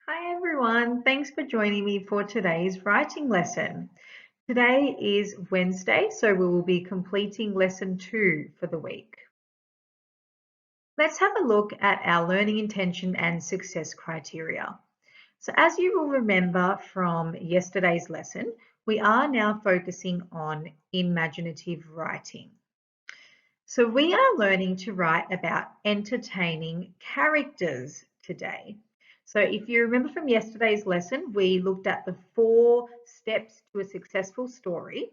Hi everyone, thanks for joining me for today's writing lesson. Today is Wednesday, so we will be completing lesson 2 for the week. Let's have a look at our learning intention and success criteria. So as you will remember from yesterday's lesson, we are now focusing on imaginative writing. So we are learning to write about entertaining characters today. So if you remember from yesterday's lesson, we looked at the 4 steps to a successful story,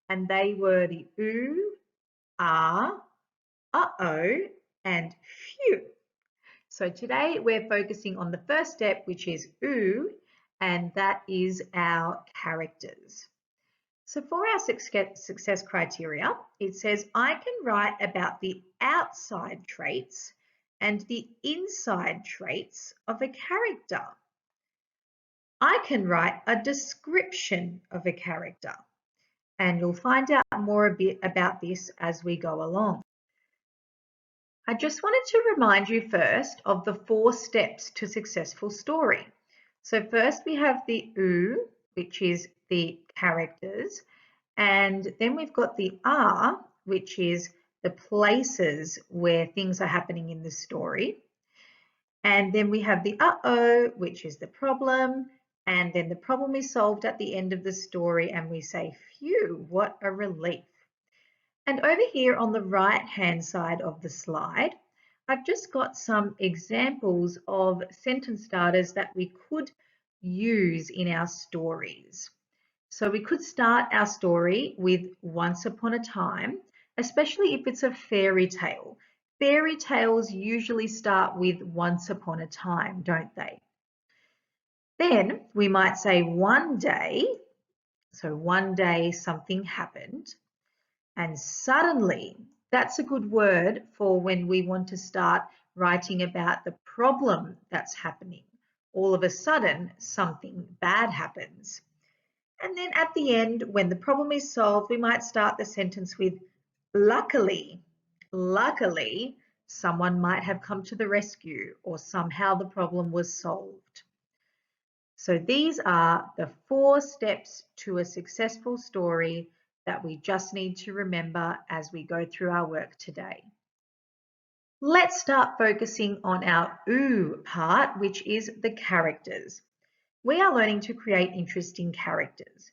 and they were the ooh, ah, uh-oh, and phew. So today we're focusing on the first step, which is ooh, and that is our characters. So for our success criteria, it says I can write about the outside traits and the inside traits of a character. I can write a description of a character, and you'll find out more a bit about this as we go along. I just wanted to remind you first of the 4 steps to successful story. So first we have the ooh, which is the characters. And then we've got the are, which is the places where things are happening in the story. And then we have the uh-oh, which is the problem. And then the problem is solved at the end of the story and we say, phew, what a relief. And over here on the right-hand side of the slide, I've just got some examples of sentence starters that we could use in our stories. So we could start our story with once upon a time, especially if it's a fairy tale. Fairy tales usually start with once upon a time, don't they? Then we might say one day, so one day something happened, and suddenly, that's a good word for when we want to start writing about the problem that's happening. All of a sudden, something bad happens. And then at the end, when the problem is solved, we might start the sentence with luckily. Luckily, someone might have come to the rescue or somehow the problem was solved. So these are the 4 steps to a successful story that we just need to remember as we go through our work today. Let's start focusing on our ooh part, which is the characters. We are learning to create interesting characters.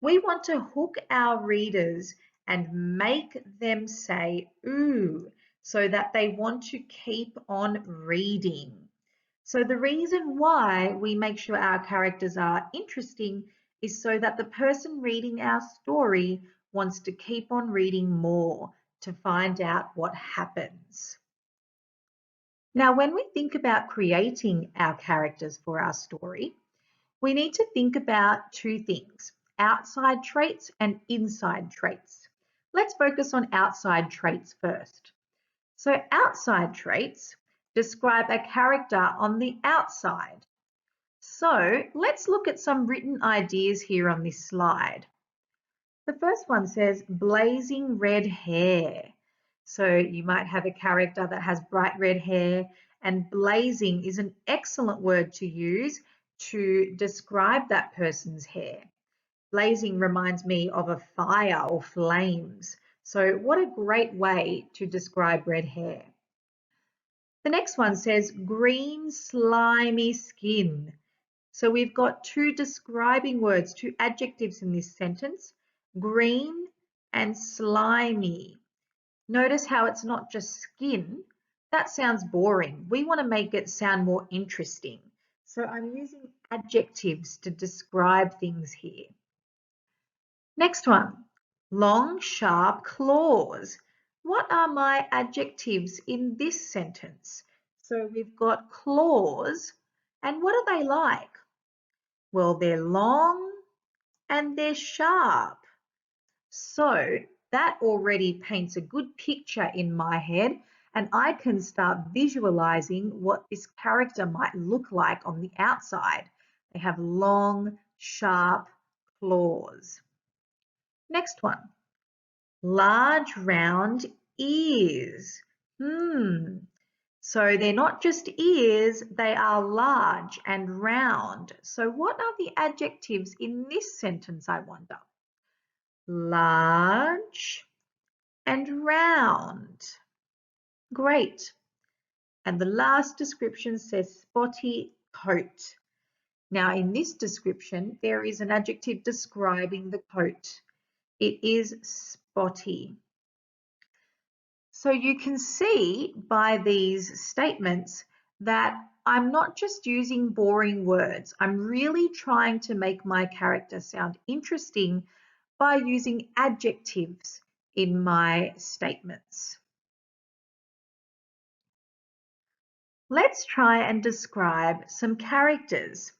We want to hook our readers and make them say ooh so that they want to keep on reading. So the reason why we make sure our characters are interesting is so that the person reading our story wants to keep on reading more to find out what happens. Now, when we think about creating our characters for our story, we need to think about 2 things, outside traits and inside traits. Let's focus on outside traits first. So outside traits describe a character on the outside. So let's look at some written ideas here on this slide. The first one says blazing red hair. So you might have a character that has bright red hair, and blazing is an excellent word to use to describe that person's hair. Blazing reminds me of a fire or flames. So what a great way to describe red hair. The next one says green slimy skin. So we've got 2 describing words, 2 adjectives in this sentence, green and slimy. Notice how it's not just skin. That sounds boring. We want to make it sound more interesting. So I'm using adjectives to describe things here. Next one, long, sharp claws. What are my adjectives in this sentence? So we've got claws, and what are they like? Well, they're long and they're sharp. So that already paints a good picture in my head, and I can start visualizing what this character might look like on the outside. They have long, sharp claws. Next one, large round ears. So they're not just ears, they are large and round. So what are the adjectives in this sentence, I wonder? Large and round. Great. And the last description says spotty coat. Now in this description, there is an adjective describing the coat. It is spotty. So you can see by these statements that I'm not just using boring words. I'm really trying to make my character sound interesting by using adjectives in my statements. Let's try and describe some characters.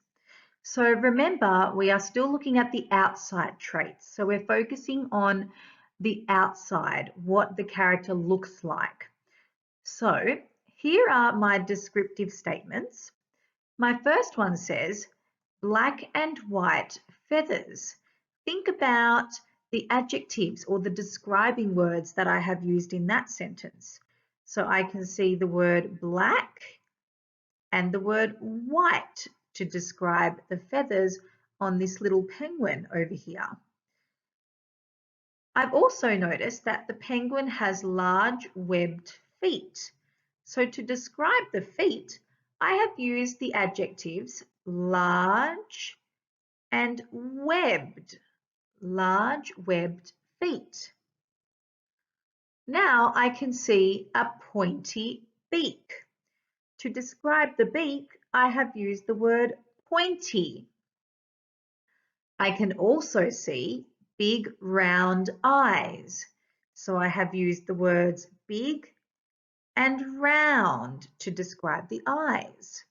So remember, we are still looking at the outside traits. So we're focusing on the outside, what the character looks like. So here are my descriptive statements. My first one says, black and white feathers. Think about the adjectives or the describing words that I have used in that sentence. So I can see the word black and the word white to describe the feathers on this little penguin over here. I've also noticed that the penguin has large webbed feet. So to describe the feet, I have used the adjectives large and webbed. Large webbed feet. Now I can see a pointy beak. To describe the beak, I have used the word pointy. I can also see big round eyes. So I have used the words big and round to describe the eyes.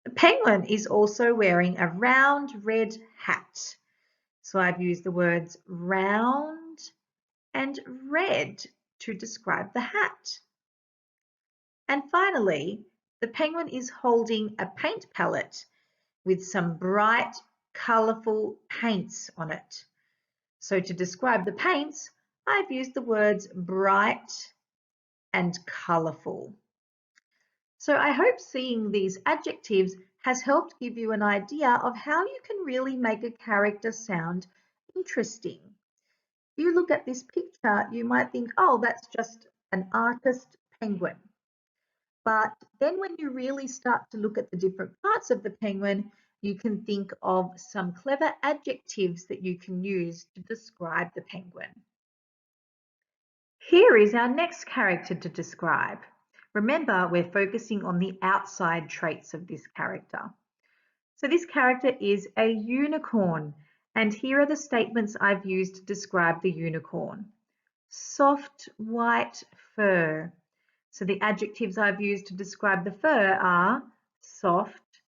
The penguin is also wearing a round red hat. So I've used the words round and red to describe the hat. And finally, the penguin is holding a paint palette with some bright, colourful paints on it. So to describe the paints, I've used the words bright and colourful. So I hope seeing these adjectives has helped give you an idea of how you can really make a character sound interesting. If you look at this picture, you might think, oh, that's just an artist penguin. But then when you really start to look at the different parts of the penguin, you can think of some clever adjectives that you can use to describe the penguin. Here is our next character to describe. Remember, we're focusing on the outside traits of this character. So this character is a unicorn, and here are the statements I've used to describe the unicorn. Soft white fur. So the adjectives I've used to describe the fur are soft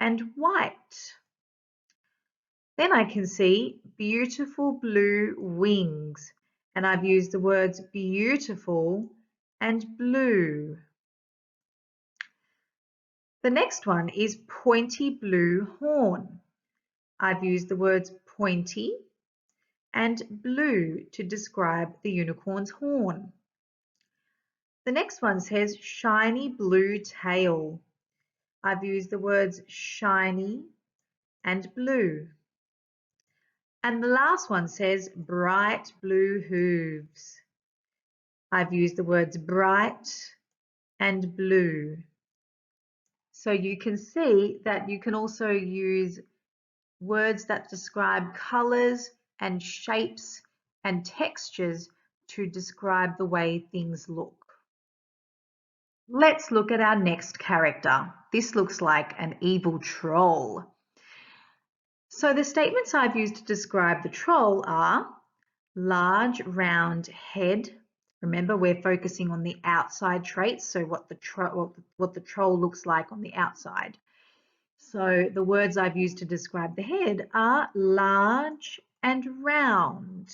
and white. Then I can see beautiful blue wings, and I've used the words beautiful and blue. The next one is pointy blue horn. I've used the words pointy and blue to describe the unicorn's horn. The next one says shiny blue tail. I've used the words shiny and blue. And the last one says bright blue hooves. I've used the words bright and blue. So you can see that you can also use words that describe colours and shapes and textures to describe the way things look. Let's look at our next character. This looks like an evil troll. So the statements I've used to describe the troll are large round head. Remember, we're focusing on the outside traits, so what the troll looks like on the outside. So the words I've used to describe the head are large and round.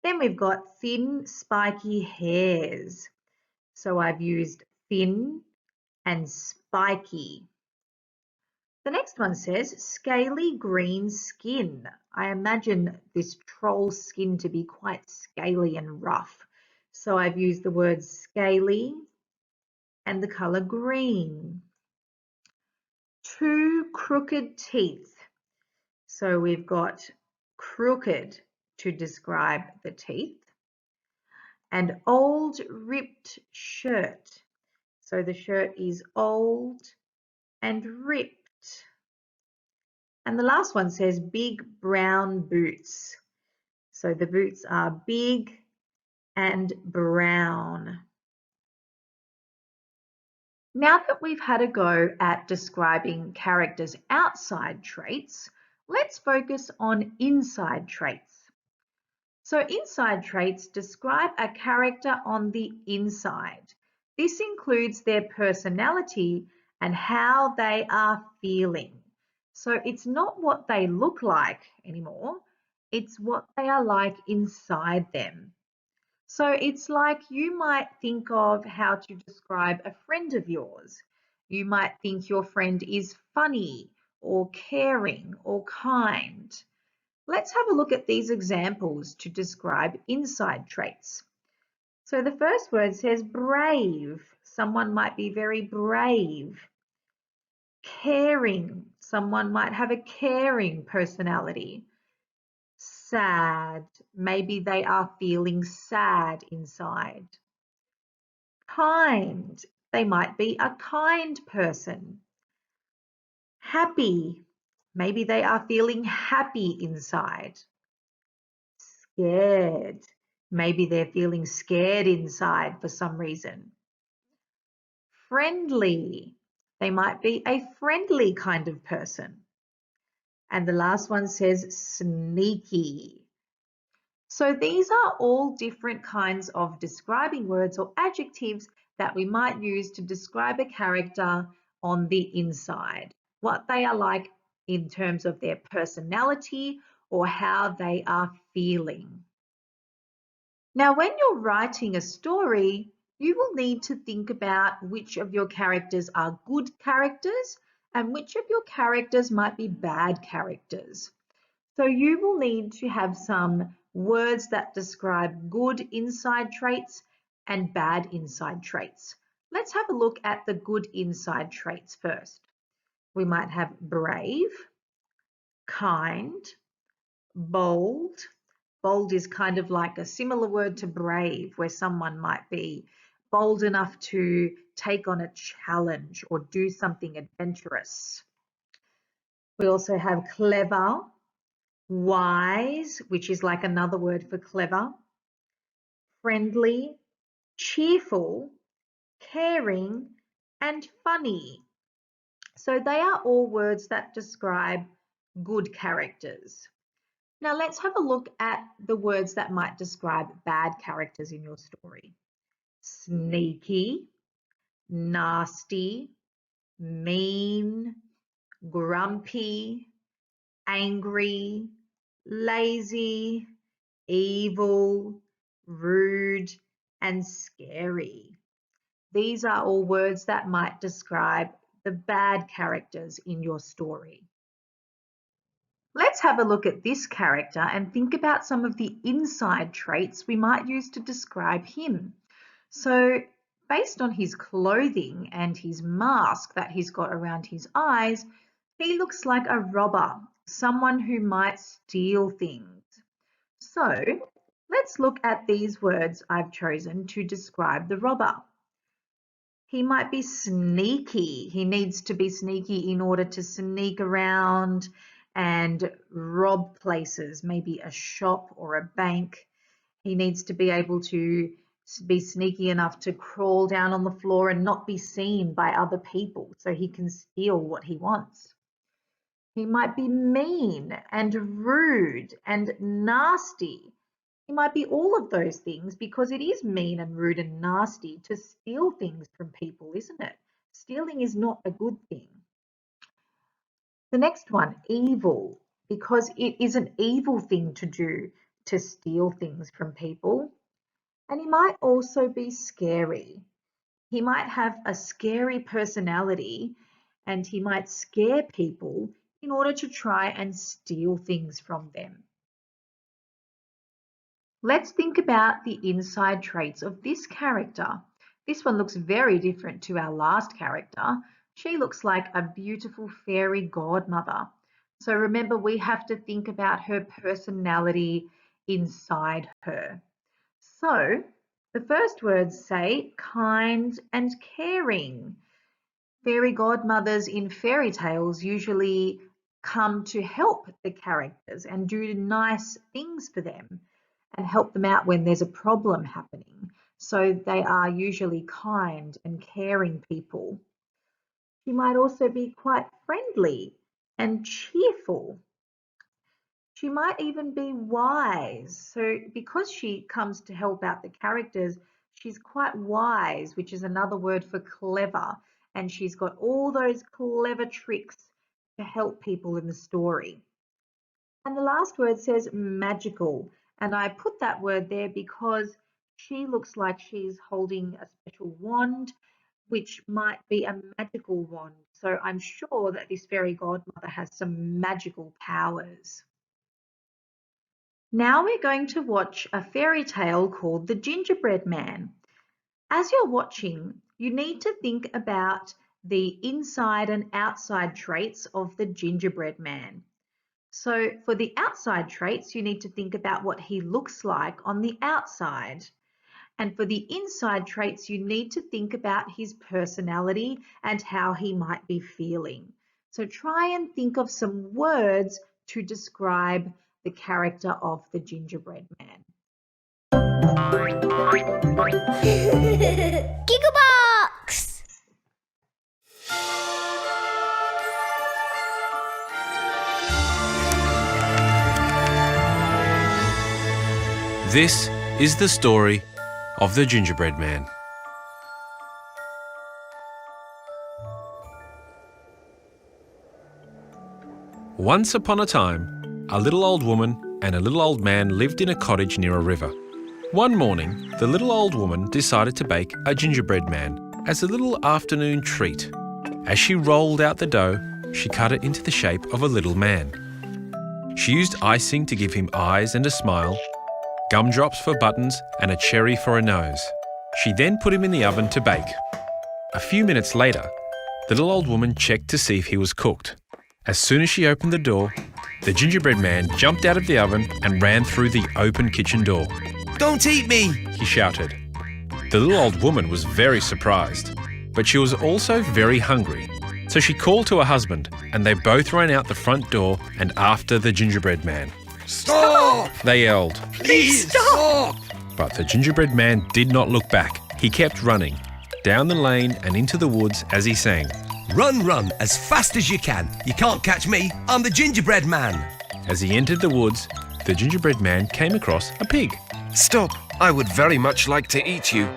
Then we've got thin, spiky hairs. So I've used thin and spiky. The next one says scaly green skin. I imagine this troll's skin to be quite scaly and rough. So I've used the words scaly and the color green. 2 crooked teeth. So we've got crooked to describe the teeth. And old ripped shirt. So the shirt is old and ripped. And the last one says big brown boots. So the boots are big and brown. Now that we've had a go at describing characters' outside traits, let's focus on inside traits. So inside traits describe a character on the inside. This includes their personality and how they are feeling. So it's not what they look like anymore, it's what they are like inside them. So it's like you might think of how to describe a friend of yours. You might think your friend is funny or caring or kind. Let's have a look at these examples to describe inside traits. So the first word says brave. Someone might be very brave. Caring. Someone might have a caring personality. Sad. Maybe they are feeling sad inside. Kind. They might be a kind person. Happy. Maybe they are feeling happy inside. Scared. Maybe they're feeling scared inside for some reason. Friendly. They might be a friendly kind of person. And the last one says sneaky. So these are all different kinds of describing words or adjectives that we might use to describe a character on the inside, what they are like in terms of their personality or how they are feeling. Now, when you're writing a story, you will need to think about which of your characters are good characters and which of your characters might be bad characters. So you will need to have some words that describe good inside traits and bad inside traits. Let's have a look at the good inside traits first. We might have brave, kind, bold. Bold is kind of like a similar word to brave, where someone might be bold enough to take on a challenge or do something adventurous. We also have clever, wise, which is like another word for clever, friendly, cheerful, caring, and funny. So they are all words that describe good characters. Now let's have a look at the words that might describe bad characters in your story. Sneaky, nasty, mean, grumpy, angry, lazy, evil, rude, and scary. These are all words that might describe the bad characters in your story. Let's have a look at this character and think about some of the inside traits we might use to describe him. So, based on his clothing and his mask that he's got around his eyes, he looks like a robber, someone who might steal things. So, let's look at these words I've chosen to describe the robber. He might be sneaky. He needs to be sneaky in order to sneak around and rob places, maybe a shop or a bank. He needs to be able to be sneaky enough to crawl down on the floor and not be seen by other people so he can steal what he wants. He might be mean and rude and nasty. He might be all of those things because it is mean and rude and nasty to steal things from people, isn't it? Stealing is not a good thing. The next one, evil, because it is an evil thing to do to steal things from people. And he might also be scary. He might have a scary personality and he might scare people in order to try and steal things from them. Let's think about the inside traits of this character. This one looks very different to our last character. She looks like a beautiful fairy godmother. So remember, we have to think about her personality inside her. So the first words say kind and caring. Fairy godmothers in fairy tales usually come to help the characters and do nice things for them and help them out when there's a problem happening. So they are usually kind and caring people. She might also be quite friendly and cheerful. She might even be wise. So because she comes to help out the characters, she's quite wise, which is another word for clever. And she's got all those clever tricks to help people in the story. And the last word says magical. And I put that word there because she looks like she's holding a special wand, which might be a magical wand. So I'm sure that this fairy godmother has some magical powers. Now we're going to watch a fairy tale called The Gingerbread Man. As you're watching, you need to think about the inside and outside traits of the gingerbread man. So for the outside traits, you need to think about what he looks like on the outside. And for the inside traits, you need to think about his personality and how he might be feeling. So try and think of some words to describe the character of the gingerbread man. Gigabox! This is the story of the Gingerbread Man. Once upon a time, a little old woman and a little old man lived in a cottage near a river. One morning, the little old woman decided to bake a gingerbread man as a little afternoon treat. As she rolled out the dough, she cut it into the shape of a little man. She used icing to give him eyes and a smile, gumdrops for buttons and a cherry for a nose. She then put him in the oven to bake. A few minutes later, the little old woman checked to see if he was cooked. As soon as she opened the door, the gingerbread man jumped out of the oven and ran through the open kitchen door. "Don't eat me!" He shouted. The little old woman was very surprised, but she was also very hungry. So she called to her husband, and they both ran out the front door and after the gingerbread man. "Stop! They yelled. Please stop!" But the gingerbread man did not look back. He kept running, down the lane and into the woods as he sang. Run, run, as fast as you can. You can't catch me, I'm the gingerbread man. As he entered the woods, the gingerbread man came across a pig. Stop! I would very much like to eat you.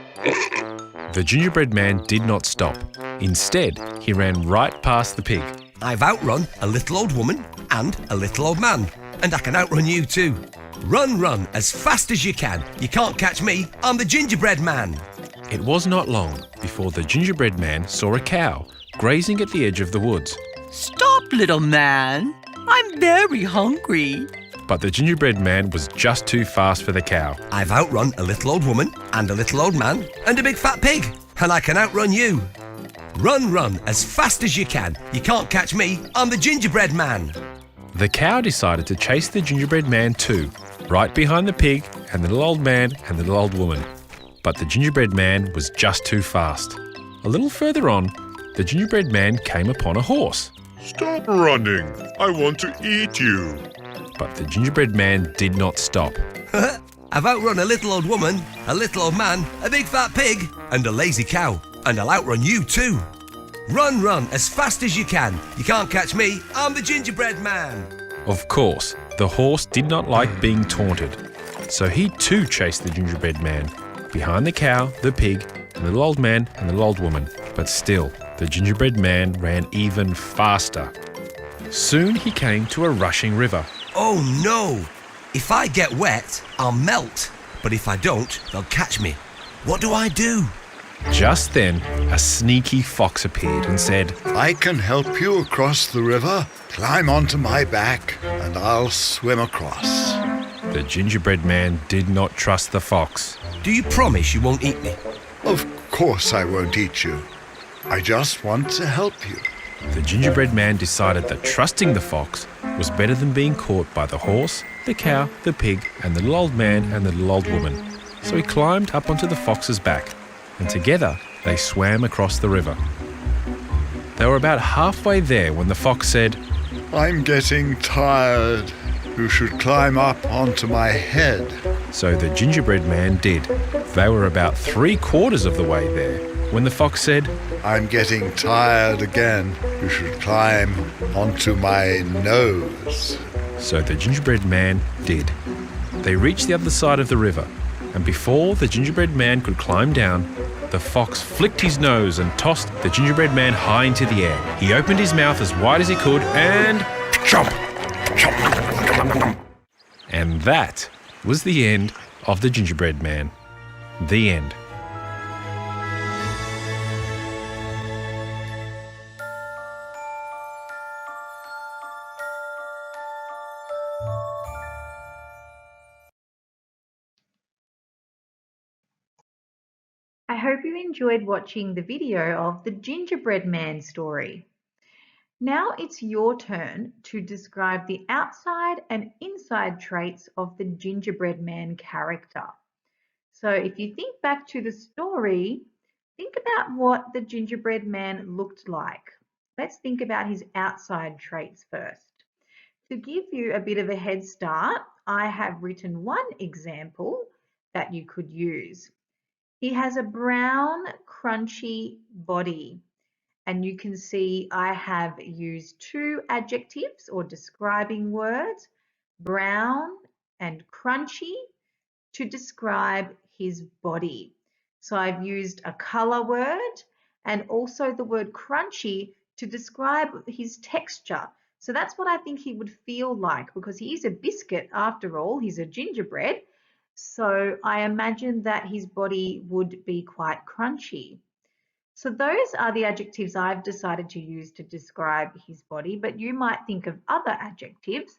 The gingerbread man did not stop. Instead, he ran right past the pig. I've outrun a little old woman and a little old man, and I can outrun you too. Run, run, as fast as you can. You can't catch me, I'm the gingerbread man. It was not long before the gingerbread man saw a cow grazing at the edge of the woods. Stop, little man. I'm very hungry. But the gingerbread man was just too fast for the cow. I've outrun a little old woman and a little old man and a big fat pig, and I can outrun you. Run, run, as fast as you can. You can't catch me, I'm the gingerbread man. The cow decided to chase the gingerbread man too, right behind the pig and the little old man and the little old woman. But the gingerbread man was just too fast. A little further on, the gingerbread man came upon a horse. Stop running! I want to eat you! But the gingerbread man did not stop. I've outrun a little old woman, a little old man, a big fat pig, and a lazy cow, and I'll outrun you too. Run, run, as fast as you can. You can't catch me, I'm the gingerbread man. Of course, the horse did not like being taunted, so he too chased the gingerbread man, behind the cow, the pig, the little old man and the little old woman. But still, the gingerbread man ran even faster. Soon he came to a rushing river. Oh no! If I get wet, I'll melt. But if I don't, they'll catch me. What do I do? Just then, a sneaky fox appeared and said, I can help you across the river. Climb onto my back and I'll swim across. The gingerbread man did not trust the fox. Do you promise you won't eat me? Of course I won't eat you. I just want to help you. The gingerbread man decided that trusting the fox was better than being caught by the horse, the cow, the pig, and the little old man and the little old woman. So he climbed up onto the fox's back, and together they swam across the river. They were about halfway there when the fox said, I'm getting tired. You should climb up onto my head. So the gingerbread man did. They were about 3/4 of the way there when the fox said, I'm getting tired again. You should climb onto my nose. So the gingerbread man did. They reached the other side of the river, and before the gingerbread man could climb down, the fox flicked his nose and tossed the gingerbread man high into the air. He opened his mouth as wide as he could and chomp! Chomp! And that was the end of the gingerbread man. The end. I hope you enjoyed watching the video of the Gingerbread Man story. Now it's your turn to describe the outside and inside traits of the Gingerbread Man character. So if you think back to the story, think about what the Gingerbread Man looked like. Let's think about his outside traits first. To give you a bit of a head start, I have written one example that you could use. He has a brown, crunchy body. And you can see I have used two adjectives or describing words, brown and crunchy, to describe his body. So I've used a color word and also the word crunchy to describe his texture. So that's what I think he would feel like, because he is a biscuit after all, he's a gingerbread. So I imagine that his body would be quite crunchy. So those are the adjectives I've decided to use to describe his body, but you might think of other adjectives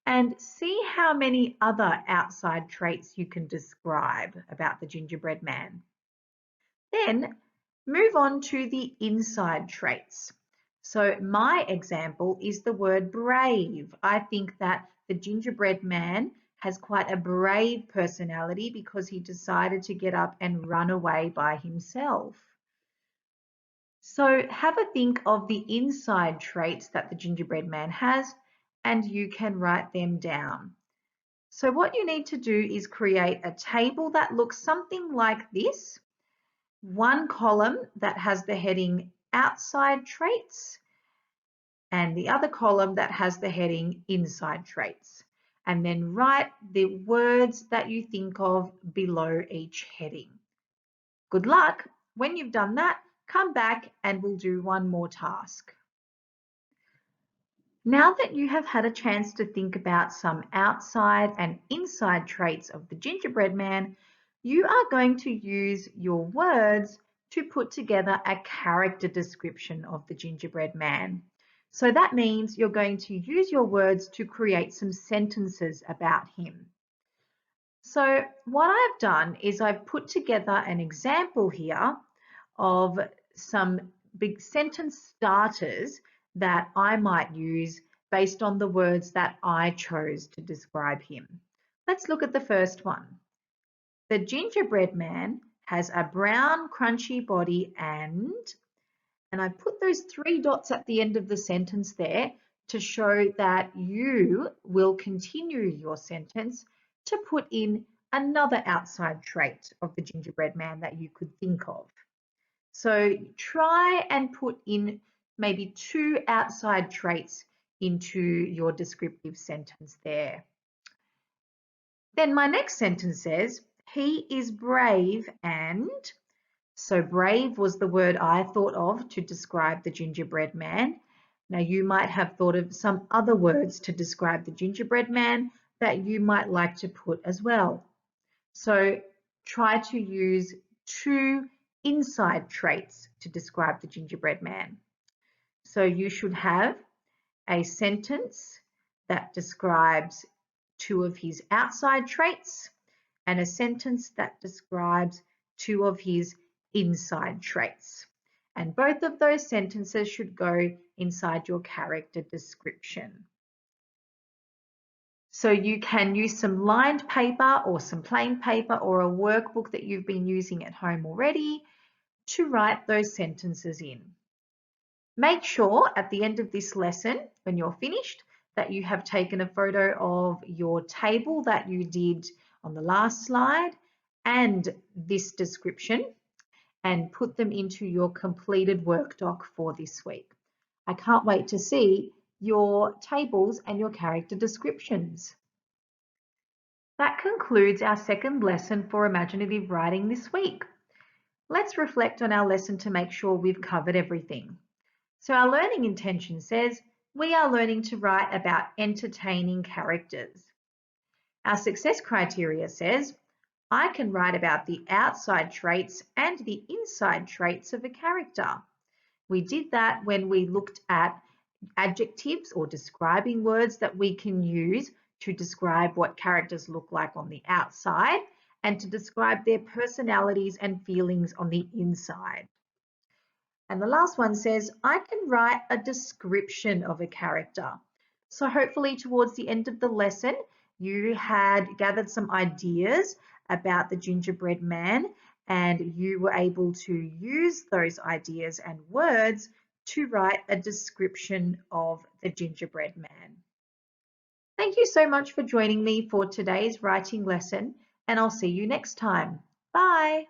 and see how many other outside traits you can describe about the gingerbread man. Then move on to the inside traits. So my example is the word brave. I think that the gingerbread man has quite a brave personality because he decided to get up and run away by himself. So have a think of the inside traits that the gingerbread man has, and you can write them down. So what you need to do is create a table that looks something like this. One column that has the heading outside traits, and the other column that has the heading inside traits. And then write the words that you think of below each heading. Good luck. When you've done that, come back and we'll do one more task. Now that you have had a chance to think about some outside and inside traits of the gingerbread man, you are going to use your words to put together a character description of the gingerbread man. So that means you're going to use your words to create some sentences about him. So what I've done is I've put together an example here of some big sentence starters that I might use based on the words that I chose to describe him. Let's look at the first one. The gingerbread man has a brown, crunchy body and I put those 3 dots at the end of the sentence there to show that you will continue your sentence to put in another outside trait of the gingerbread man that you could think of. So try and put in maybe 2 outside traits into your descriptive sentence there. Then my next sentence says, he is brave and, so brave was the word I thought of to describe the gingerbread man. Now you might have thought of some other words to describe the gingerbread man that you might like to put as well. So try to use 2 inside traits to describe the gingerbread man. So you should have a sentence that describes 2 of his outside traits and a sentence that describes 2 of his inside traits. And both of those sentences should go inside your character description. So you can use some lined paper or some plain paper or a workbook that you've been using at home already to write those sentences in. Make sure at the end of this lesson, when you're finished, that you have taken a photo of your table that you did on the last slide and this description and put them into your completed work doc for this week. I can't wait to see your tables and your character descriptions. That concludes our second lesson for imaginative writing this week. Let's reflect on our lesson to make sure we've covered everything. So our learning intention says we are learning to write about entertaining characters. Our success criteria says I can write about the outside traits and the inside traits of a character. We did that when we looked at adjectives or describing words that we can use to describe what characters look like on the outside and to describe their personalities and feelings on the inside. And the last one says, I can write a description of a character. So hopefully towards the end of the lesson, you had gathered some ideas about the gingerbread man and you were able to use those ideas and words to write a description of the gingerbread man. Thank you so much for joining me for today's writing lesson, and I'll see you next time. Bye.